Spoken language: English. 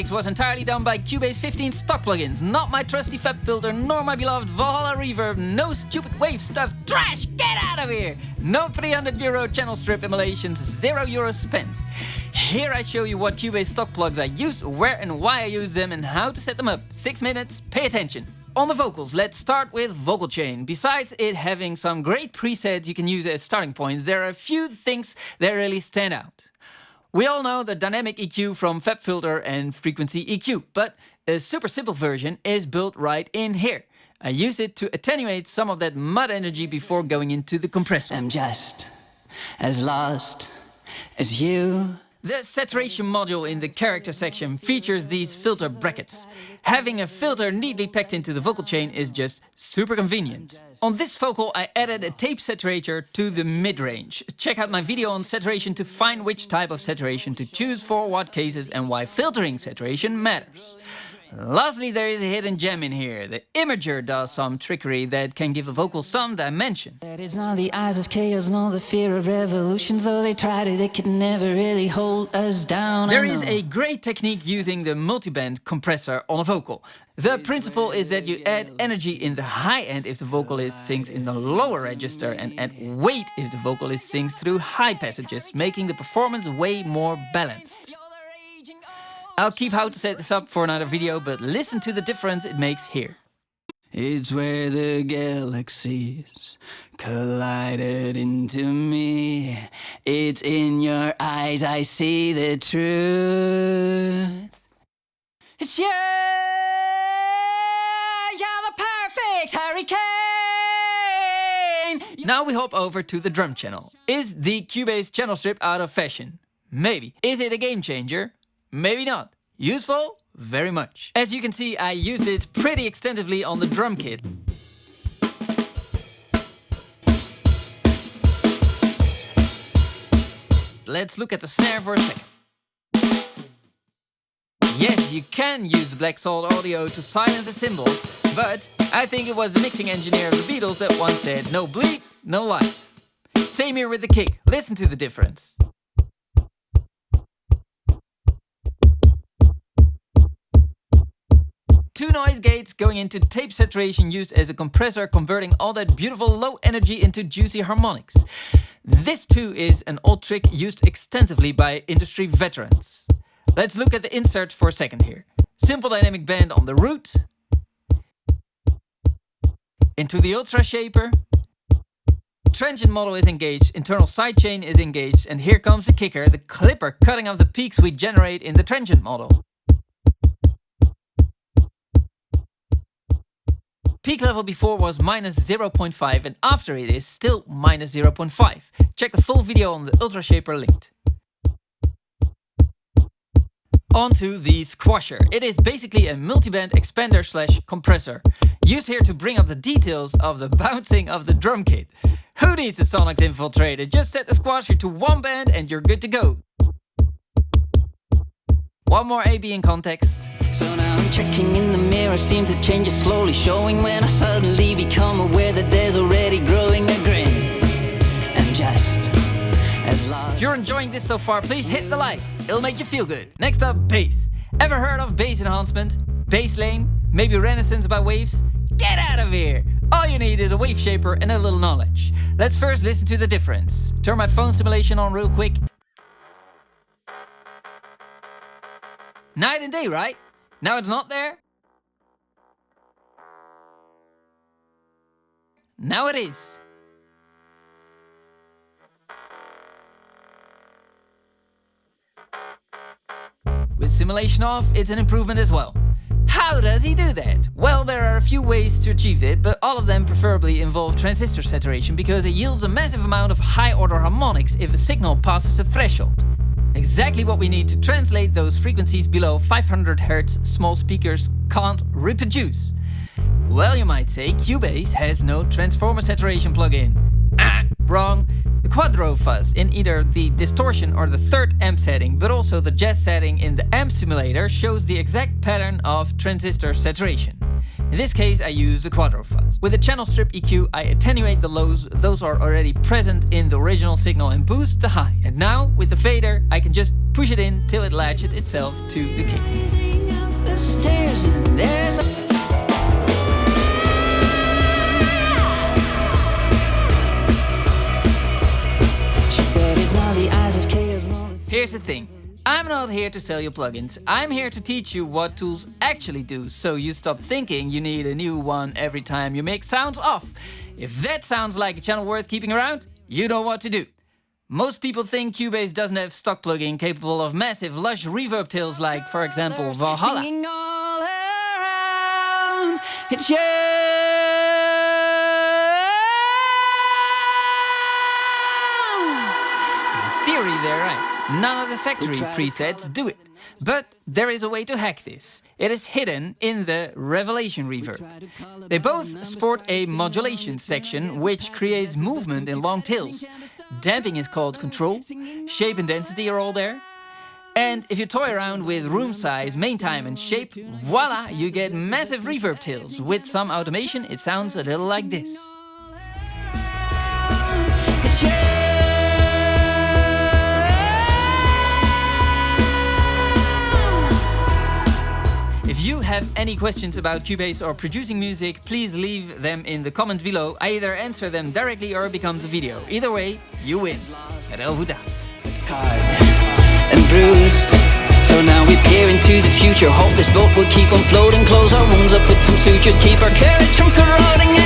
mix was entirely done by Cubase 15 stock plugins, not my trusty FabFilter, nor my beloved Valhalla reverb, no stupid wave stuff, trash, get out of here! No €300 channel strip emulations, €0 spent. Here I show you what Cubase stock plugs I use, where and why I use them, and how to set them up. 6 minutes, pay attention. On the vocals, let's start with VocalChain. Besides it having some great presets you can use as starting points, there are a few things that really stand out. We all know the dynamic EQ from FabFilter and frequency EQ, but a super simple version is built right in here. I use it to attenuate some of that mud energy before going into the compressor. I'm just as lost as you. The saturation module in the character section features these filter brackets. Having a filter neatly packed into the VocalChain is just super convenient. On this vocal I added a tape saturator to the mid-range. Check out my video on saturation to find which type of saturation to choose for what cases and why filtering saturation matters. Lastly, there is a hidden gem in here. The imager does some trickery that can give a vocal some dimension. That is not the eyes of chaos, nor the fear of revolutions. Though they try to, they could never really hold us down. There is a great technique using the multiband compressor on a vocal. The principle is that you add energy in the high end if the vocalist sings in the lower register, and add weight if the vocalist sings through high passages, making the performance way more balanced. I'll keep how to set this up for another video, but listen to the difference it makes here. It's where the galaxies collided into me. It's in your eyes I see the truth. It's you, you're the perfect hurricane. Now we hop over to the drum channel. Is the Cubase channel strip out of fashion? Maybe. Is it a game changer? Maybe not. Useful? Very much. As you can see, I use it pretty extensively on the drum kit. Let's look at the snare for a second. Yes, you can use Black Salt audio to silence the cymbals, but I think it was the mixing engineer of the Beatles that once said, no bleed, no life. Same here with the kick. Listen to the difference. Two noise gates going into tape saturation used as a compressor, converting all that beautiful low energy into juicy harmonics. This too is an old trick used extensively by industry veterans. Let's look at the insert for a second here. Simple dynamic band on the root, into the UltraShaper, transient model is engaged, internal sidechain is engaged, and here comes the kicker, the clipper cutting off the peaks we generate in the transient model. Peak level before was -0.5 and after it is still -0.5. Check the full video on the UltraShaper linked. Onto the squasher. It is basically a multiband expander / compressor. Used here to bring up the details of the bouncing of the drum kit. Who needs a Sonics infiltrator? Just set the squasher to one band and you're good to go. One more AB in context. So now I'm checking in the mirror, seem to change it slowly, showing when I suddenly become aware that there's already growing a grin. And just as lost. If you're enjoying this so far, please hit the like. It'll make you feel good. Next up, bass. Ever heard of bass enhancement? Bass lane? Maybe Renaissance by waves? Get out of here! All you need is a wave shaper and a little knowledge. Let's first listen to the difference. Turn my phone simulation on real quick. Night and day, right? Now it's not there? Now it is. With simulation off, it's an improvement as well. How does he do that? Well, there are a few ways to achieve it, but all of them preferably involve transistor saturation because it yields a massive amount of high-order harmonics if a signal passes a threshold. Exactly what we need to translate those frequencies below 500 Hz small speakers can't reproduce. Well, you might say Cubase has no transformer saturation plugin. Wrong. The QuadroFuzz in either the distortion or the third amp setting, but also the jazz setting in the amp simulator shows the exact pattern of transistor saturation. In this case I use the QuadroFuzz. With the channel strip EQ I attenuate the lows, those are already present in the original signal, and boost the high. And now with the fader I can just push it in till it latches itself to the kick. the stairs and there's a she said it's not the eyes of chaos, nor the Here's the thing. I'm not here to sell you plugins. I'm here to teach you what tools actually do, so you stop thinking you need a new one every time you make sounds off. If that sounds like a channel worth keeping around, you know what to do. Most people think Cubase doesn't have stock plugin capable of massive lush reverb tails like, for example, Valhalla. singing all around. It's you. In theory, they're right. None of the factory presets do it. But there is a way to hack this. It is hidden in the Revelation reverb. They both sport a modulation section which creates movement in long tails. Damping is called control, shape and density are all there. And if you toy around with room size, main time and shape, voila, you get massive reverb tails. With some automation, it sounds a little like this. It's you. If you have any questions about Cubase or producing music, please leave them in the comments below. I either answer them directly or it becomes a video. Either way, you win. It's scarred and bruised. So now we peer into the future. Hope this boat will keep on floating. Close our wounds up with some sutures. Keep our courage from corroding.